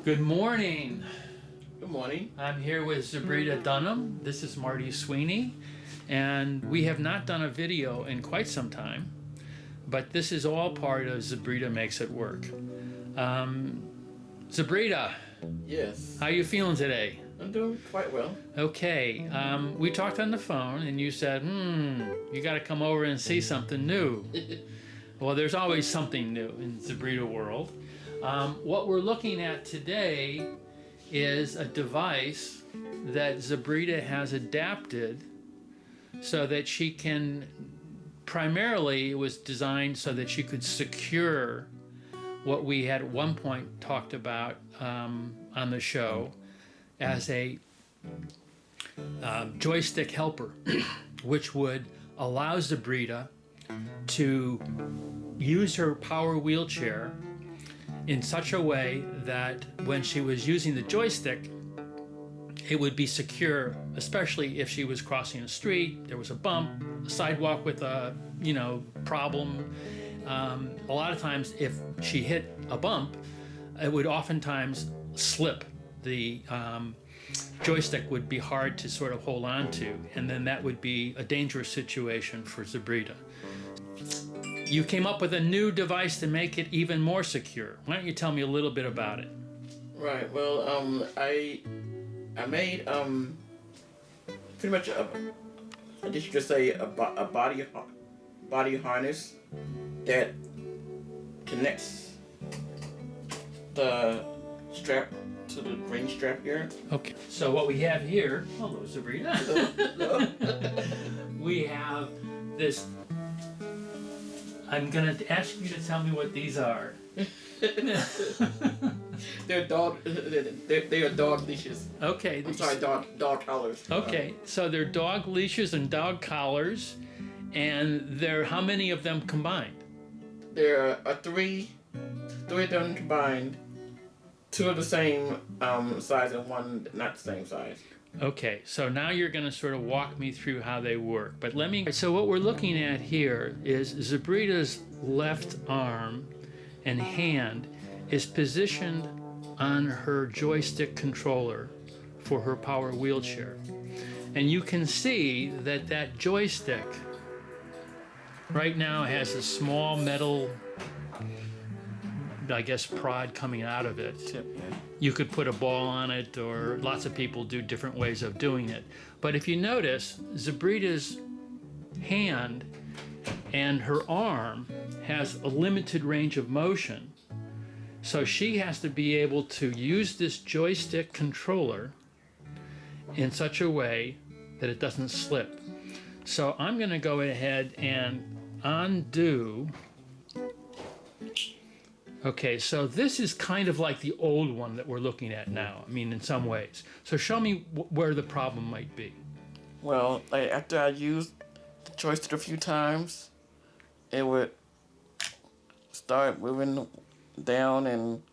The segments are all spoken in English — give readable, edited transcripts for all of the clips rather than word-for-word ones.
Good morning. Good morning. I'm here with Zebreda Dunham. This is Marty Sweeney, and we have not done a video in quite some time, but this is all part of Zebreda Makes It Work. Zebreda, Yes. how you feeling today? I'm doing quite well. Okay, we talked on the phone and you said, you got to come over and see something new. Well, there's always something new in Zebreda world. What we're looking at today is a device that Zebreda has adapted so that she can, primarily it was designed so that she could secure what we had at one point talked about on the show as a joystick helper, which would allow Zebreda to use her power wheelchair in such a way that when she was using the joystick, it would be secure, especially if she was crossing a street, there was a bump, a sidewalk with a problem. A lot of times if she hit a bump, it would oftentimes slip. The joystick would be hard to sort of hold on to, and then that would be a dangerous situation for Zebreda. You came up with a new device to make it even more secure. Why don't you tell me a little bit about it? Right. Well, I made pretty much I guess you could say a body harness that connects the strap to the ring strap here. Okay. So what we have here, hello Zebreda. Hello. We have this. I'm going to ask you to tell me what these are. They're dog leashes. Okay. I'm sorry, dog collars. Okay, so they're dog leashes and dog collars, and how many of them combined? There are three of them combined. Two of the same size and one not the same size. Okay, so now you're going to sort of walk me through how they work. But so what we're looking at here is Zebreda's left arm and hand is positioned on her joystick controller for her power wheelchair. And you can see that that joystick right now has a small metal, I guess, prod coming out of it. Tip, yeah. You could put a ball on it, or lots of people do different ways of doing it. But if you notice, Zebreda's hand and her arm has a limited range of motion. So she has to be able to use this joystick controller in such a way that it doesn't slip. So I'm going to go ahead and undo. Okay, so this is kind of like the old one that we're looking at now, I mean, in some ways. So show me where the problem might be. Well, after I used the joystick a few times, it would start moving down, and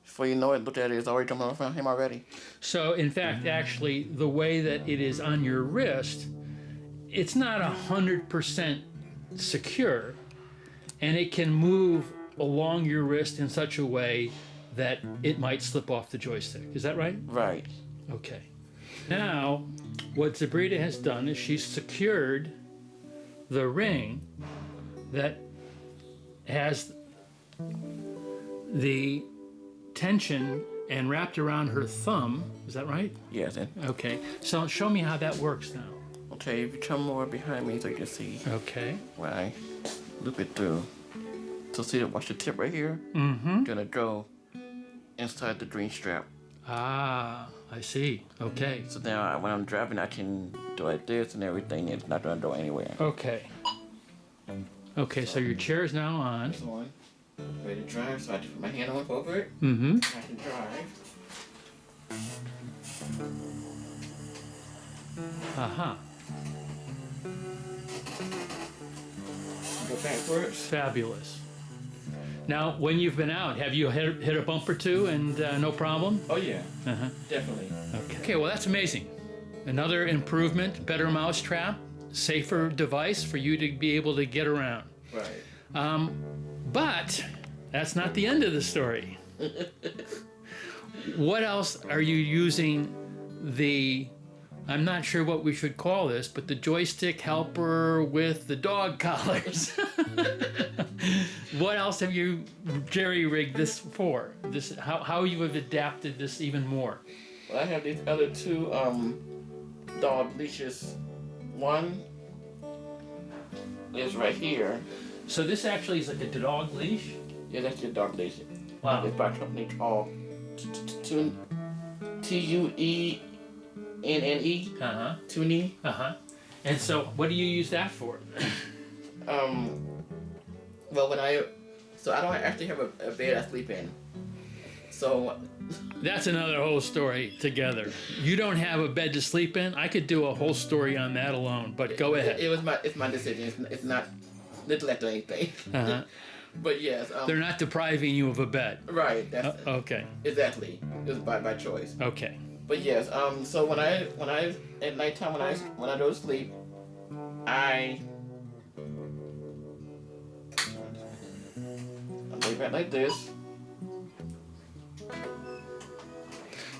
before you know it, look at it, it's already coming off him already. So, in fact, actually, the way that it is on your wrist, it's not 100% secure, and it can move along your wrist in such a way that it might slip off the joystick. Is that right? Right. Okay. Now, what Zebreda has done is she's secured the ring that has the tension and wrapped around her thumb. Is that right? Yes. Okay. So show me how that works now. Okay, if you come more behind me so you can see. Okay. When I loop it through. So see, watch the tip right here? Mm-hmm. Gonna go inside the green strap. Ah, I see. Okay. So now when I'm driving, I can do like this and everything. It's not gonna go anywhere. Okay. Okay, so your chair is now on. It's on. Ready to drive, so I just put my hand on over it. Mm-hmm. I can drive. Aha. Go backwards. Fabulous. Now, when you've been out, have you hit a bump or two and no problem? Oh yeah, Uh-huh. definitely. Okay, well, that's amazing. Another improvement, better mousetrap, safer device for you to be able to get around. Right. But that's not the end of the story. what else are you using the, I'm not sure what we should call this, but the joystick helper with the dog collars? What else have you jerry-rigged this for? This, how you have adapted this even more? Well, I have these other two dog leashes. One is right here. So this actually is like a dog leash? Yeah, that's your dog leash. Wow. It's by a company called Tuenne. Uh-huh. Tuenne. Uh-huh. And so what do you use that for? Well, so I don't actually have a bed I sleep in. So That's another whole story together. You don't have a bed to sleep in? I could do a whole story on that alone, but go ahead. it's my decision. It's not neglect or anything. Uh-huh. But yes. They're not depriving you of a bed. Right. That's Okay. exactly. It was by choice. Okay. But yes. So when I at nighttime when I go to sleep, I lay back like this.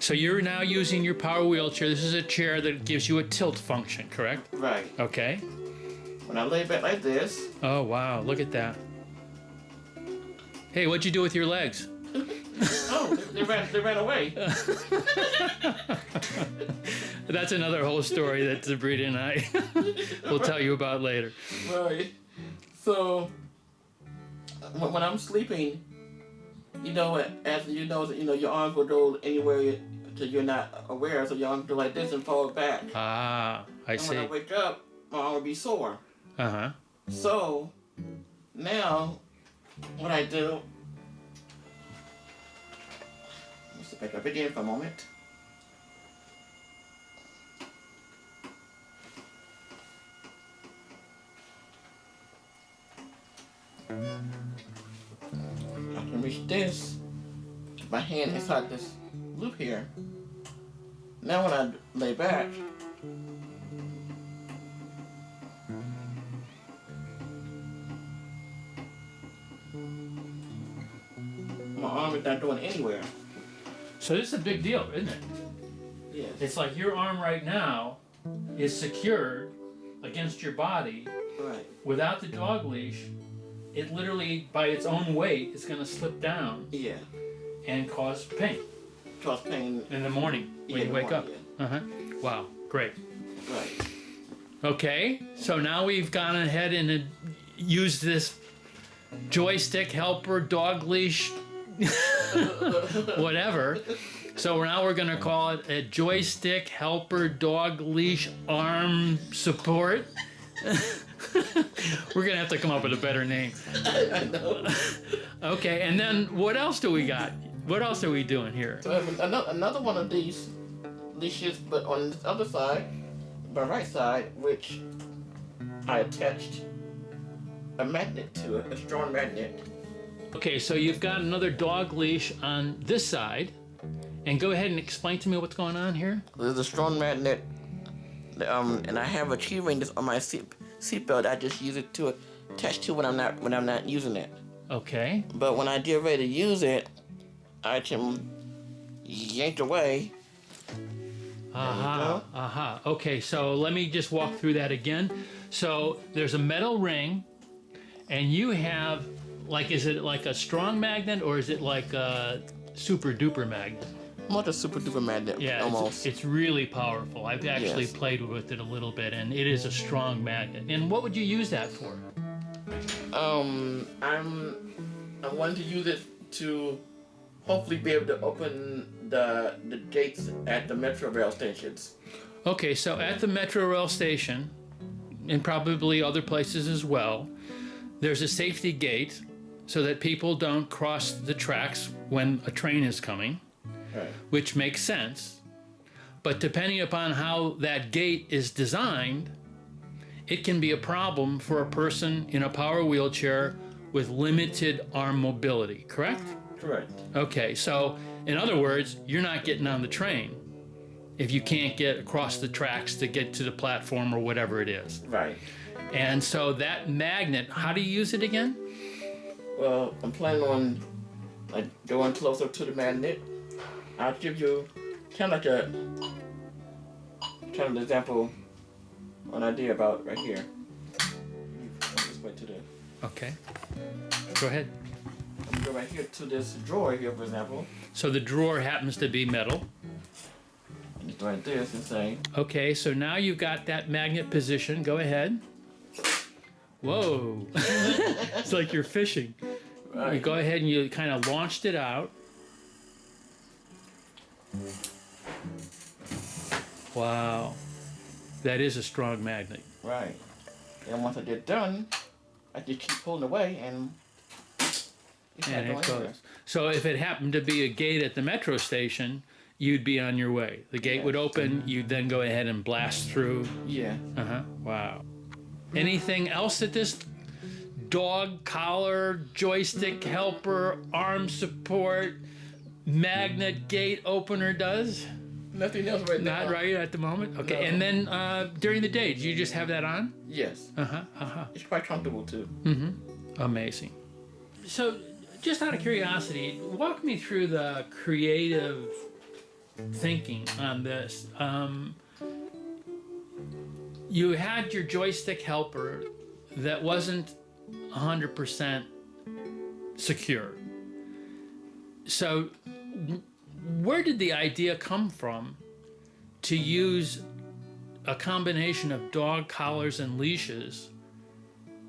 So you're now using your power wheelchair. This is a chair that gives you a tilt function, correct? Right. Okay. When I lay back like this. Oh, wow. Look at that. Hey, what'd you do with your legs? Oh, they ran away. That's another whole story that Zebreda and I will tell you about later. Right. So when I'm sleeping, as you know, your arms will go anywhere till you're not aware. So your arms go like this and fall back. Ah, I And see. when I wake up, my arm will be sore. Uh-huh. So now, what I do, let's sit back up again for a moment. I can reach this, my hand inside this loop here. Now when I lay back, my arm is not going anywhere. So this is a big deal, isn't it? Yes. It's like your arm right now is secured against your body. Right. Without the dog leash, it literally, by its own weight, is going to slip down Yeah. and cause pain Cause pain. in the morning when Yeah, you in the wake up. morning, Uh-huh. Wow, great. Right. Okay, so now we've gone ahead and used this joystick helper, dog leash, whatever. So now we're going to call it a joystick helper, dog leash, arm support. We're going to have to come up with a better name. I know. Okay, and then what else do we got? What else are we doing here? So I have another one of these leashes, but on this other side, my right side, which I attached a magnet to it, a strong magnet. Okay, so you've got another dog leash on this side. And go ahead and explain to me what's going on here. There's a strong magnet, and I have a key ring that's on my seatbelt. I just use it to attach to when I'm not using it. Okay. But when I get ready to use it, I can yank away. Aha, aha. Okay, so let me just walk through that again. So there's a metal ring, and you have, is it like a strong magnet, or is it like a super duper magnet? More a super duper magnet, Yeah, almost. it's really powerful. I've actually Yes. played with it a little bit, and it is a strong magnet. And what would you use that for? I wanted to use it to hopefully be able to open the gates at the metro rail stations. Okay, so at the Metro Rail station, and probably other places as well, there's a safety gate so that people don't cross the tracks when a train is coming, Right. which makes sense. But depending upon how that gate is designed, it can be a problem for a person in a power wheelchair with limited arm mobility, correct? Correct. Okay, so in other words, you're not getting on the train if you can't get across the tracks to get to the platform or whatever it is. Right. And so that magnet, how do you use it again? Well, I'm planning on going closer to the magnet. I'll give you kind of like a example, one idea about right here. This way to the. Okay. Go ahead. Go right here to this drawer here, for example. So the drawer happens to be metal. And just like this and say. Okay, so now you've got that magnet position. Go ahead. Whoa. It's like you're fishing. Right. You go ahead and you kind of launched it out. Wow. That is a strong magnet. Right. And once I get done, I just keep pulling away and it's not And going it anywhere. goes. So if it happened to be a gate at the metro station, you'd be on your way. The gate would open, you'd then go ahead and blast through. Yeah. Uh-huh. Wow. Anything else that this dog collar, joystick helper, arm support, magnet gate opener does? Nothing else right now. Not right at the moment? Okay. No. And then during the day, do you just have that on? Yes. Uh-huh. Uh-huh. It's quite comfortable too. Amazing. So, just out of curiosity, walk me through the creative thinking on this. You had your joystick helper that wasn't 100% secure. So, where did the idea come from to use a combination of dog collars and leashes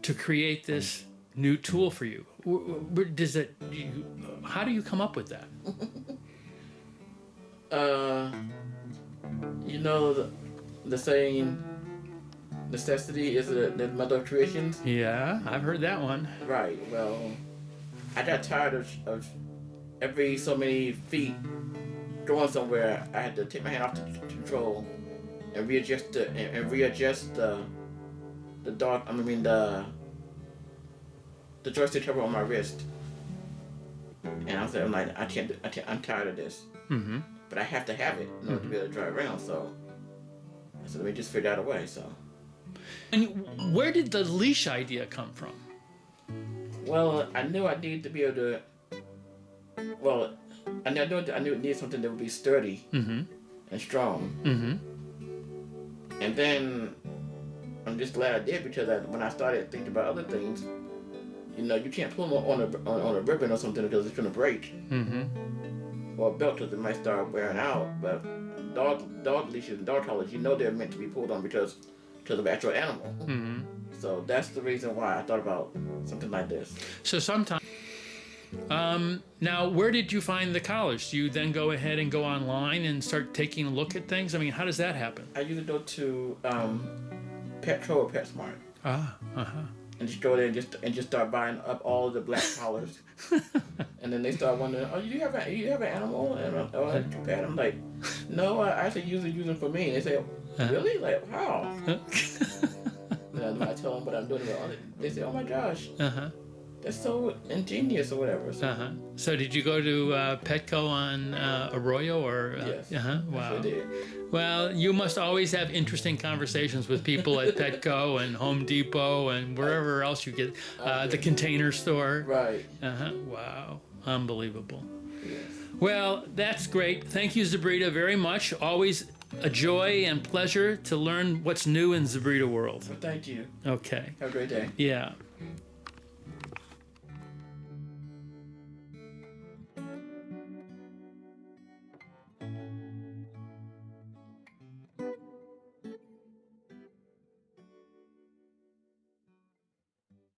to create this new tool for you? How do you come up with that? You know the saying, necessity is the mother of creations? Yeah, I've heard that one. Right. Well, I got tired of every so many feet going somewhere. I had to take my hand off the control and readjust the dog. The joystick cover on my wrist. And I'm tired of this. Mm-hmm. But I have to have it in order to be able to drive around. So I said, let me just figure out a way. So. And where did the leash idea come from? Well, I knew I needed to be able to. Well, I knew it needed something that would be sturdy and strong. Mm-hmm. And then I'm just glad I did, because when I started thinking about other things, you can't pull them on a ribbon or something because it's gonna break. Mm-hmm. Or a belt, because it might start wearing out. But dog leashes and dog collars, they're meant to be pulled on because of the actual animal. Mm-hmm. So that's the reason why I thought about something like this. So sometimes. Now, where did you find the collars? Do you then go ahead and go online and start taking a look at things? I mean, how does that happen? I usually go to Petco or PetSmart. Ah, uh-huh. And just go there and just start buying up all of the black collars. And then they start wondering, oh, you have an animal and a pet? I'm like, no, I actually usually use them for me. And they say, really? Like, how? And when I tell them what I'm doing, they say, oh my gosh, that's so ingenious or whatever. So, So did you go to Petco on Arroyo or? yes. Wow. I did. Well, you must always have interesting conversations with people at Petco and Home Depot and wherever else you get the Container Store. Right. Wow, unbelievable. Yes. Well, that's great. Thank you, Zebreda, very much. Always a joy and pleasure to learn what's new in Zebreda world. Well, thank you. Okay. Have a great day. Yeah.